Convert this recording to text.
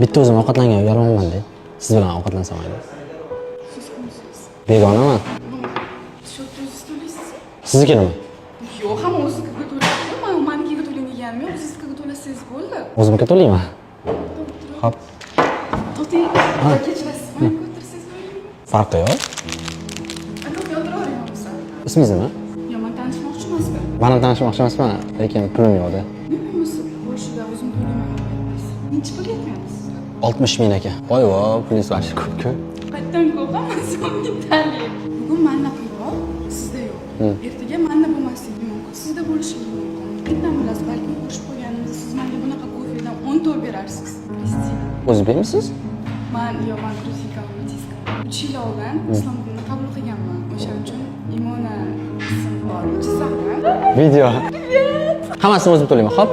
Bitta o'zim ovqatlangan uyalmayman-da. Siz bilan ovqatlansam mayli. Siz kimsiz? Begonaman. Shotni o'zingiz to'laysiz? Siznikimi? Yo'q, hamma o'ziga to'laydi. Men manikiga to'laydiganim yo'q, sizga to'lasangiz bo'ldi. O'zimga to'layman. Xo'p. To'ting. Kechirasiz, men ko'tirsangiz bo'ladimi? Farqi yo'q. Aka, yo'ldirib bo'lsa. Ismingiz nima? Yo, men tanishmoqchi emasman. Mana tanishmoqchi emasman, lekin pulim yo'q-da. Nima bo'lsa, boshida o'zim to'layman deyapsiz. Necha pul aytmayapsiz? 60 ming aka. Voy-vo, pulingiz ancha ko'p-ku. Qayerdan ko'paman, so'mingtali. Bugun manda pul bor, sizda yo'q. Ertaga manda bo'lmasligi mumkin, sizda bo'lishi mumkin. Qayerdan bilasiz, balki qo'shib qo'yganimizda siz menga bunaqa ko'fedan 10 ta berarsiz. O'zingiz bermisiz? Men gruzika mitiska. 3 yil oldin islom dinini qabul qilganman. O'shaning uchun Imona ism bor. Jizzaxdan. Video. Hammasini o'zim to'layman, xo'p?